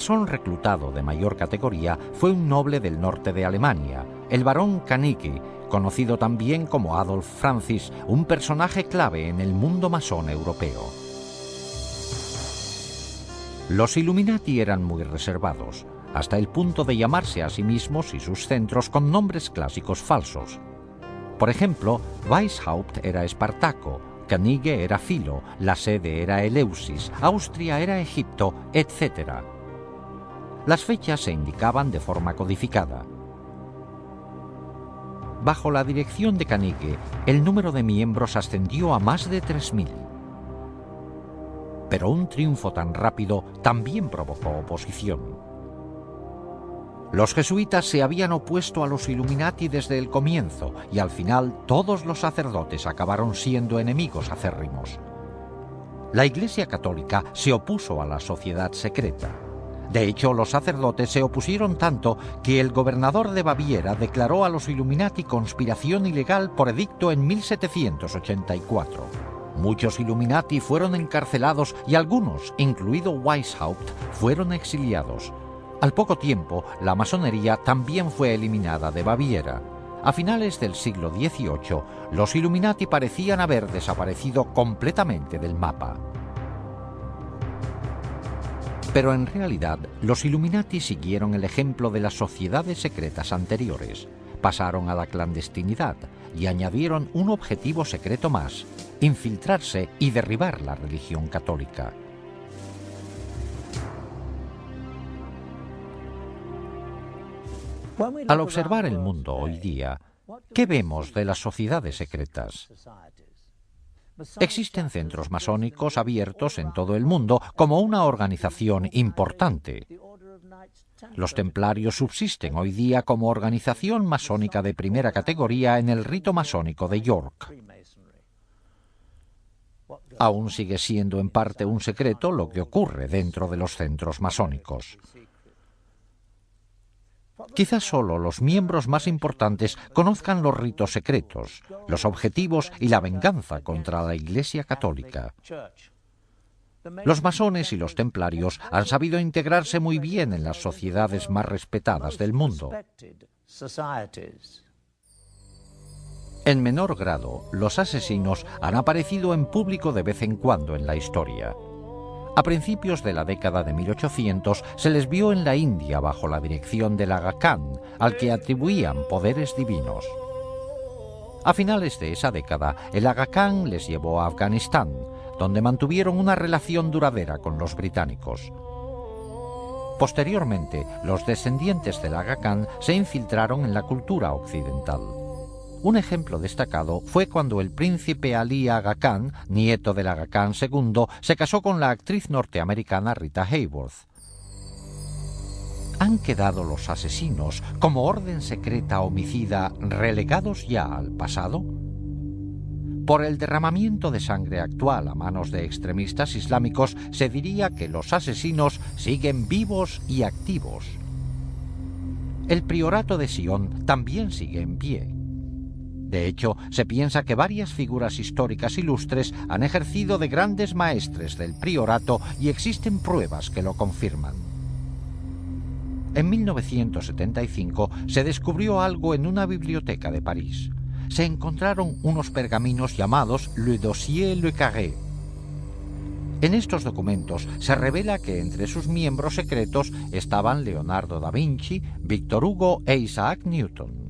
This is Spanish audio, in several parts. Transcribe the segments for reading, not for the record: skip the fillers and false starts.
masón reclutado de mayor categoría fue un noble del norte de Alemania, el barón Kanicki, conocido también como Adolf Francis, un personaje clave en el mundo masón europeo. Los Illuminati eran muy reservados, hasta el punto de llamarse a sí mismos y sus centros con nombres clásicos falsos. Por ejemplo, Weishaupt era Espartaco, Canige era Filo, la sede era Eleusis, Austria era Egipto, etc. Las fechas se indicaban de forma codificada. Bajo la dirección de Canige, el número de miembros ascendió a más de 3000. Pero un triunfo tan rápido también provocó oposición. Los jesuitas se habían opuesto a los Illuminati desde el comienzo y al final todos los sacerdotes acabaron siendo enemigos acérrimos. La Iglesia Católica se opuso a la sociedad secreta. De hecho, los sacerdotes se opusieron tanto que el gobernador de Baviera declaró a los Illuminati conspiración ilegal por edicto en 1784. Muchos Illuminati fueron encarcelados y algunos, incluido Weishaupt, fueron exiliados. Al poco tiempo, la masonería también fue eliminada de Baviera. A finales del siglo XVIII, los Illuminati parecían haber desaparecido completamente del mapa. Pero en realidad, los Illuminati siguieron el ejemplo de las sociedades secretas anteriores. Pasaron a la clandestinidad y añadieron un objetivo secreto más: infiltrarse y derribar la religión católica. Al observar el mundo hoy día, ¿qué vemos de las sociedades secretas? Existen centros masónicos abiertos en todo el mundo como una organización importante. Los templarios subsisten hoy día como organización masónica de primera categoría en el rito masónico de York. Aún sigue siendo en parte un secreto lo que ocurre dentro de los centros masónicos. Quizás solo los miembros más importantes conozcan los ritos secretos, los objetivos y la venganza contra la Iglesia Católica. Los masones y los templarios han sabido integrarse muy bien en las sociedades más respetadas del mundo. En menor grado, los asesinos han aparecido en público de vez en cuando en la historia. A principios de la década de 1800 se les vio en la India bajo la dirección del Aga Khan, al que atribuían poderes divinos. A finales de esa década, el Aga Khan les llevó a Afganistán, donde mantuvieron una relación duradera con los británicos. Posteriormente, los descendientes del Aga Khan se infiltraron en la cultura occidental. Un ejemplo destacado fue cuando el príncipe Ali Aga Khan, nieto del Aga Khan II, se casó con la actriz norteamericana Rita Hayworth. ¿Han quedado los asesinos, como orden secreta homicida, relegados ya al pasado? Por el derramamiento de sangre actual a manos de extremistas islámicos, se diría que los asesinos siguen vivos y activos. El priorato de Sion también sigue en pie. De hecho, se piensa que varias figuras históricas ilustres han ejercido de grandes maestres del priorato y existen pruebas que lo confirman. En 1975 se descubrió algo en una biblioteca de París. Se encontraron unos pergaminos llamados Le Dossier Le Carré. En estos documentos se revela que entre sus miembros secretos estaban Leonardo da Vinci, Víctor Hugo e Isaac Newton.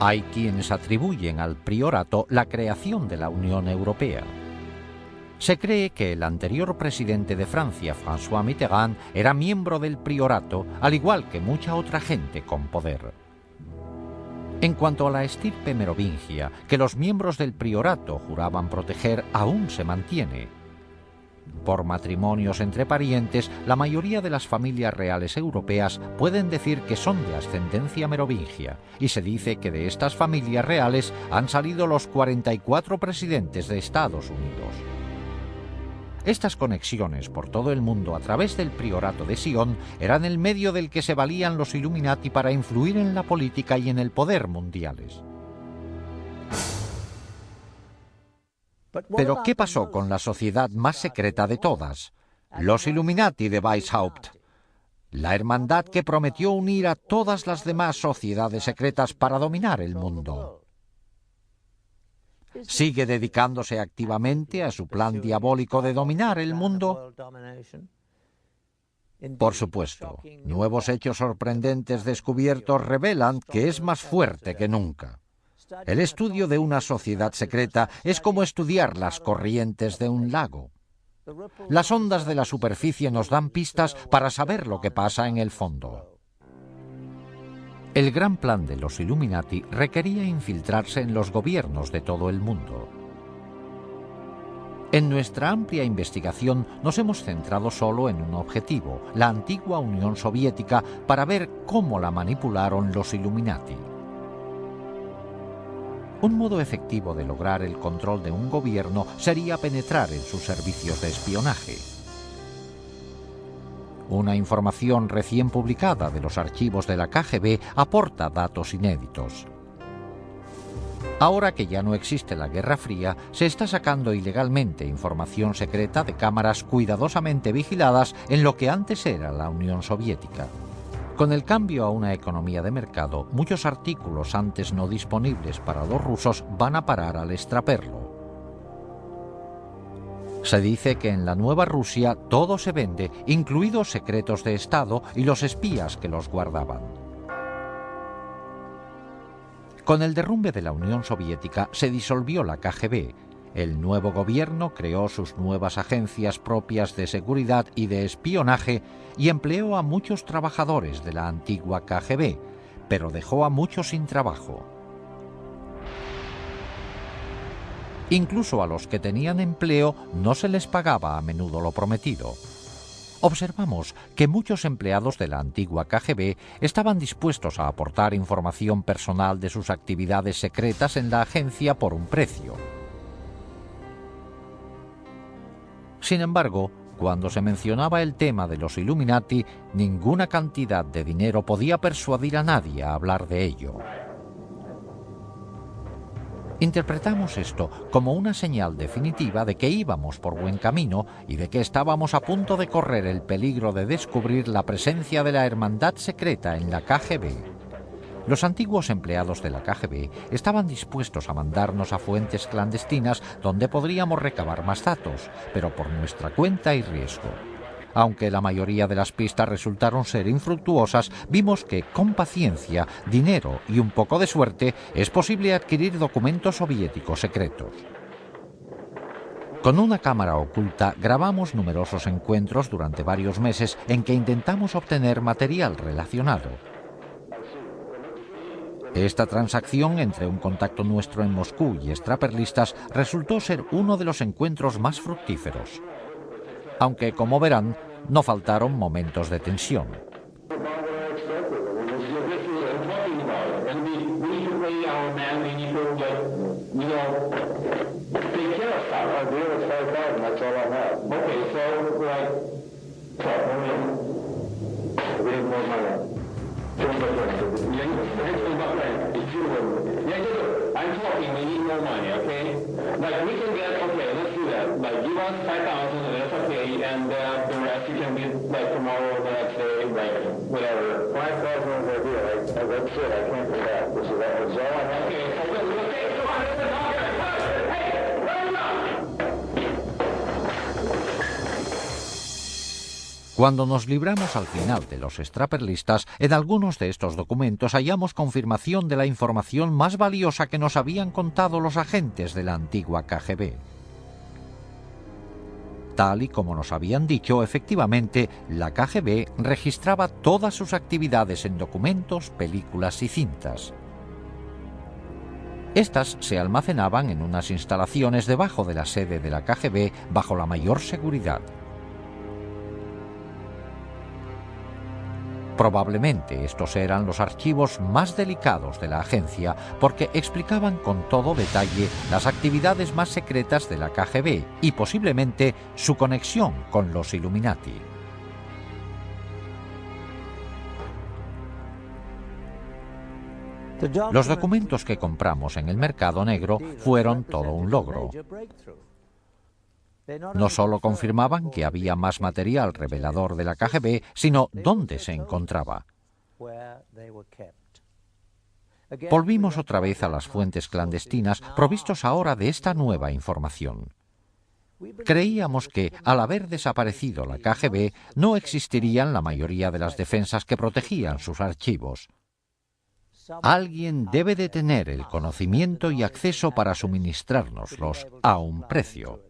Hay quienes atribuyen al priorato la creación de la Unión Europea. Se cree que el anterior presidente de Francia, François Mitterrand, era miembro del priorato, al igual que mucha otra gente con poder. En cuanto a la estirpe merovingia, que los miembros del priorato juraban proteger, aún se mantiene. Por matrimonios entre parientes, la mayoría de las familias reales europeas pueden decir que son de ascendencia merovingia, y se dice que de estas familias reales han salido los 44 presidentes de Estados Unidos. Estas conexiones por todo el mundo a través del priorato de Sion eran el medio del que se valían los Illuminati para influir en la política y en el poder mundiales. Pero, ¿qué pasó con la sociedad más secreta de todas? Los Illuminati de Weishaupt, la hermandad que prometió unir a todas las demás sociedades secretas para dominar el mundo. ¿Sigue dedicándose activamente a su plan diabólico de dominar el mundo? Por supuesto, nuevos hechos sorprendentes descubiertos revelan que es más fuerte que nunca. El estudio de una sociedad secreta es como estudiar las corrientes de un lago. Las ondas de la superficie nos dan pistas para saber lo que pasa en el fondo. El gran plan de los Illuminati requería infiltrarse en los gobiernos de todo el mundo. En nuestra amplia investigación nos hemos centrado solo en un objetivo, la antigua Unión Soviética, para ver cómo la manipularon los Illuminati. Un modo efectivo de lograr el control de un gobierno sería penetrar en sus servicios de espionaje. Una información recién publicada de los archivos de la KGB aporta datos inéditos. Ahora que ya no existe la Guerra Fría, se está sacando ilegalmente información secreta de cámaras cuidadosamente vigiladas en lo que antes era la Unión Soviética. Con el cambio a una economía de mercado, muchos artículos antes no disponibles para los rusos van a parar al extraperlo. Se dice que en la nueva Rusia todo se vende, incluidos secretos de Estado y los espías que los guardaban. Con el derrumbe de la Unión Soviética se disolvió la KGB. El nuevo gobierno creó sus nuevas agencias propias de seguridad y de espionaje y empleó a muchos trabajadores de la antigua KGB, pero dejó a muchos sin trabajo. Incluso a los que tenían empleo no se les pagaba a menudo lo prometido. Observamos que muchos empleados de la antigua KGB estaban dispuestos a aportar información personal de sus actividades secretas en la agencia por un precio. Sin embargo, cuando se mencionaba el tema de los Illuminati, ninguna cantidad de dinero podía persuadir a nadie a hablar de ello. Interpretamos esto como una señal definitiva de que íbamos por buen camino y de que estábamos a punto de correr el peligro de descubrir la presencia de la hermandad secreta en la KGB. Los antiguos empleados de la KGB estaban dispuestos a mandarnos a fuentes clandestinas donde podríamos recabar más datos, pero por nuestra cuenta y riesgo. Aunque la mayoría de las pistas resultaron ser infructuosas, vimos que con paciencia, dinero y un poco de suerte es posible adquirir documentos soviéticos secretos. Con una cámara oculta grabamos numerosos encuentros durante varios meses en que intentamos obtener material relacionado. Esta transacción entre un contacto nuestro en Moscú y extraperlistas resultó ser uno de los encuentros más fructíferos. Aunque, como verán, no faltaron momentos de tensión. Cuando nos libramos al final de los extraperlistas, en algunos de estos documentos hallamos confirmación de la información más valiosa que nos habían contado los agentes de la antigua KGB. Tal y como nos habían dicho, efectivamente, la KGB registraba todas sus actividades en documentos, películas y cintas. Estas se almacenaban en unas instalaciones debajo de la sede de la KGB bajo la mayor seguridad. Probablemente estos eran los archivos más delicados de la agencia porque explicaban con todo detalle las actividades más secretas de la KGB y posiblemente su conexión con los Illuminati. Los documentos que compramos en el mercado negro fueron todo un logro. No solo confirmaban que había más material revelador de la KGB, sino dónde se encontraba. Volvimos otra vez a las fuentes clandestinas, provistos ahora de esta nueva información. Creíamos que, al haber desaparecido la KGB, no existirían la mayoría de las defensas que protegían sus archivos. Alguien debe de tener el conocimiento y acceso para suministrárnoslos a un precio.